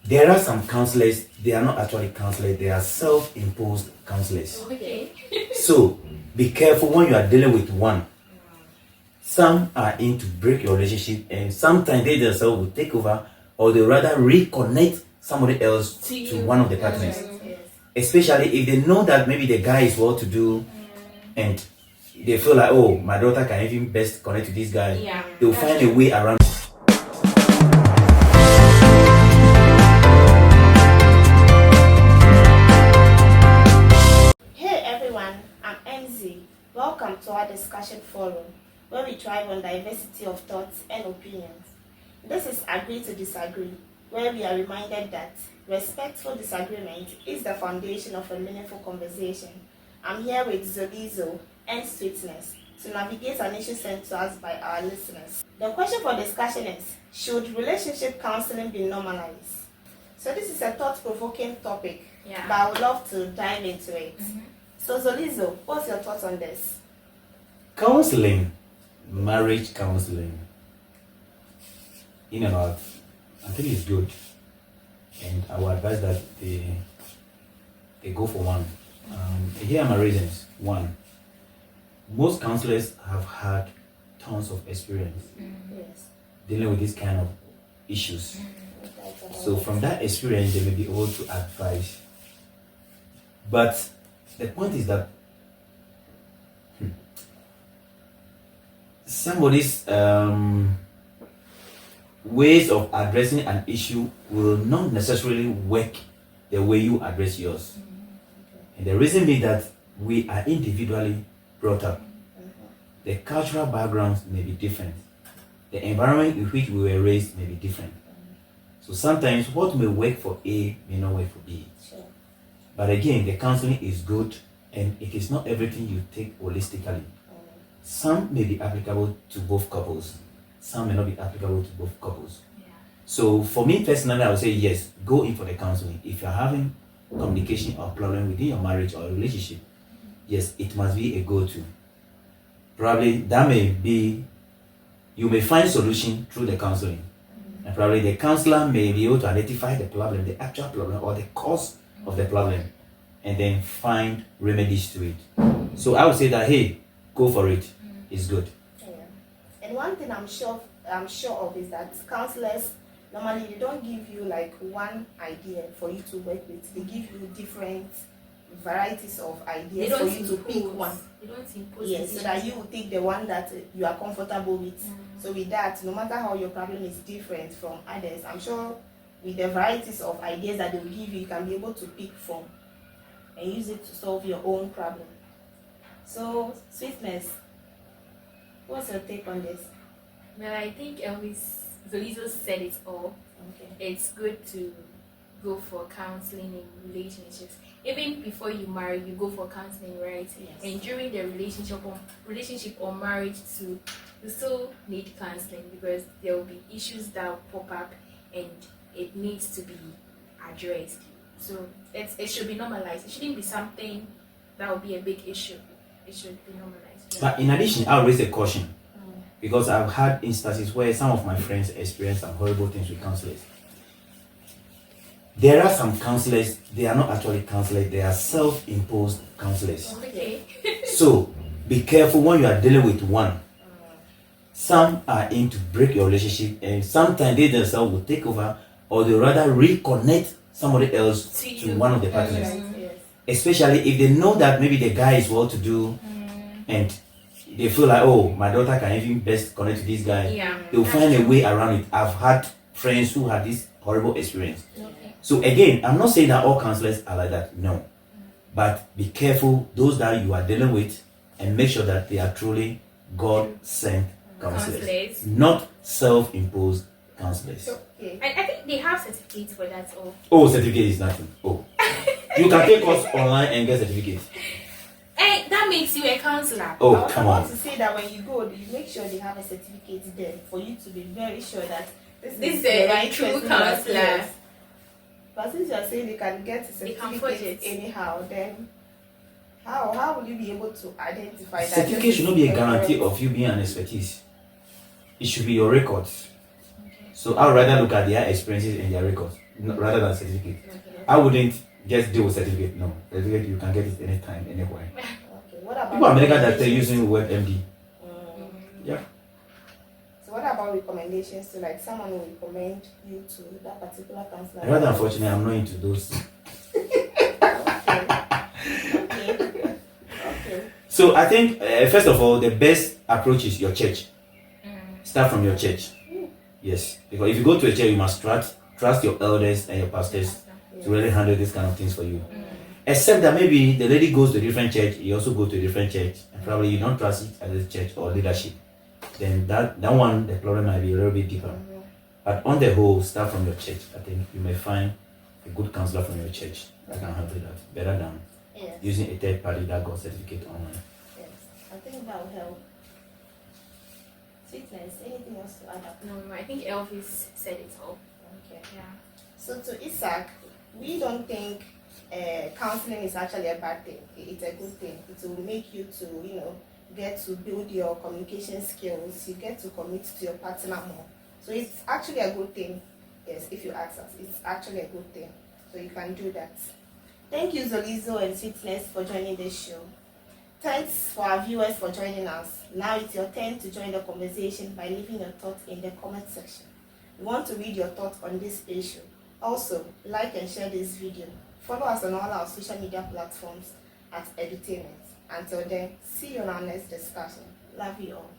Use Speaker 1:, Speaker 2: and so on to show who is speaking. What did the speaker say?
Speaker 1: There are some counselors, they are not actually counselors, they are self-imposed counselors.
Speaker 2: Okay.
Speaker 1: So be careful when you are dealing with one. Some are in to break your relationship, and sometimes they themselves will take over, or they rather reconnect somebody else to one of the partners. Especially if they know that maybe the guy is well to do, and they feel like, oh, my daughter can even best connect to this guy.
Speaker 2: Yeah,
Speaker 1: they'll find a way around.
Speaker 3: Hey everyone, I'm MZ. Welcome to our discussion forum, where we thrive on diversity of thoughts and opinions. This is Agree to Disagree, where we are reminded that respectful disagreement is the foundation of a meaningful conversation. I'm here with Zolizo and Sweetness to navigate an issue sent to us by our listeners. The question for discussion is, should relationship counseling be normalized? So this is a thought-provoking topic, but I would love to dive into it. So Zolizo, what's your thoughts on this?
Speaker 1: Counseling, marriage counseling, in and out, I think it's good. And I would advise that they go for one. Here are my reasons. One, most counselors have had tons of experience dealing with this kind of issues. So from that experience, they may be able to advise. But the point is that somebody's ways of addressing an issue will not necessarily work the way you address yours. And the reason being that we are individually brought up. The cultural backgrounds may be different. The environment in which we were raised may be different. So sometimes what may work for A may not work for B. But again, the counseling is good, and it is not everything you take holistically. Some may be applicable to both couples. Some may not be applicable to both couples. So for me personally, I would say yes, go in for the counseling. If you're having communication or problem within your marriage or relationship, yes, it must be a go-to. Probably that may be, you may find solution through the counseling. And probably the counselor may be able to identify the problem, the actual problem, or the cause of the problem, and then find remedies to it. So I would say that, hey, go for it. It's good.
Speaker 3: Yeah. And one thing I'm sure of is that counselors normally they don't give you like one idea for you to work with. They give you different varieties of ideas for you to pick one.
Speaker 2: They don't impose.
Speaker 3: Yes, so that you will take the one that you are comfortable with. So with that, no matter how your problem is different from others, I'm sure with the varieties of ideas that they will give you, you can be able to pick from and use it to solve your own problem. So, Sweetness, what's your take on this?
Speaker 2: Well, I think Zolizo said it all.
Speaker 3: Okay.
Speaker 2: It's good to go for counseling in relationships. Even before you marry, you go for counseling, right?
Speaker 3: Yes.
Speaker 2: And during the relationship or marriage too, you still need counseling because there will be issues that will pop up and it needs to be addressed. So it should be normalized. It shouldn't be something that will be a big issue. It should be normalized.
Speaker 1: But in addition, I'll raise a caution. Because I've had instances where some of my friends experienced some horrible things with counselors. There are some counselors, they are not actually counselors, they are self-imposed counselors.
Speaker 2: Okay.
Speaker 1: So be careful when you are dealing with one. Some are in to break your relationship, and sometimes they themselves will take over, or they rather reconnect somebody else to one of the partners. Especially if they know that maybe the guy is well to do, and they feel like, oh, my daughter can even best connect to this guy. They'll find a way around it. I've had friends who had this horrible experience. So again, I'm not saying that all counselors are like that, no. But be careful, those that you are dealing with, and make sure that they are truly God-sent counselors, not self-imposed counselors.
Speaker 2: Okay. I think they have certificates for that.
Speaker 1: Oh, certificate is nothing. Oh, you can take us online and get certificates.
Speaker 2: Hey, that makes you a counselor.
Speaker 1: Oh, come on.
Speaker 3: I want to say that when you go, you make sure they have a certificate there for you to be very sure that this is the right
Speaker 2: true counselor.
Speaker 3: But since you are saying they can get a certificate anyhow, then how will you be able to identify that?
Speaker 1: Certificate should not be a guarantee of you being an expertise. It should be your records. So I would rather look at their experiences and their records. rather than certificate.
Speaker 2: Okay.
Speaker 1: I wouldn't just deal with certificate. No, certificate you can get it anytime, anywhere.
Speaker 3: Okay. What about
Speaker 1: People in America that they're
Speaker 3: recommendations?
Speaker 1: using the word MD.
Speaker 3: Mm.
Speaker 1: Yeah.
Speaker 3: So what about recommendations to like someone will recommend you to that particular counselor?
Speaker 1: Rather unfortunately, I'm not into those.
Speaker 3: Okay.
Speaker 1: So I think first of all, the best approach is your church. Start from your church. Yes, because if you go to a church, you must trust your elders and your pastors to really handle these kind of things for you. Except that maybe the lady goes to a different church, you also go to a different church, and probably you don't trust it as a church or leadership. Then that one, the problem might be a little bit deeper. But on the whole, start from your church. I think you may find a good counselor from your church that can handle that better than using a third party that got certificate online.
Speaker 3: Yes, I think that will help. Sweetness, anything else to add up?
Speaker 2: No, I think Elvis said it all.
Speaker 3: Okay.
Speaker 2: Yeah.
Speaker 3: So to Isaac, we don't think counseling is actually a bad thing. It's a good thing. It will make you to, get to build your communication skills. You get to commit to your partner more. So it's actually a good thing. Yes, if you ask us, it's actually a good thing. So you can do that. Thank you, Zolizo and Sweetness, for joining this show. Thanks for our viewers for joining us. Now it's your turn to join the conversation by leaving your thoughts in the comment section. We want to read your thoughts on this issue. Also, like and share this video. Follow us on all our social media platforms at Endutainment. Until then, see you on our next discussion. Love you all.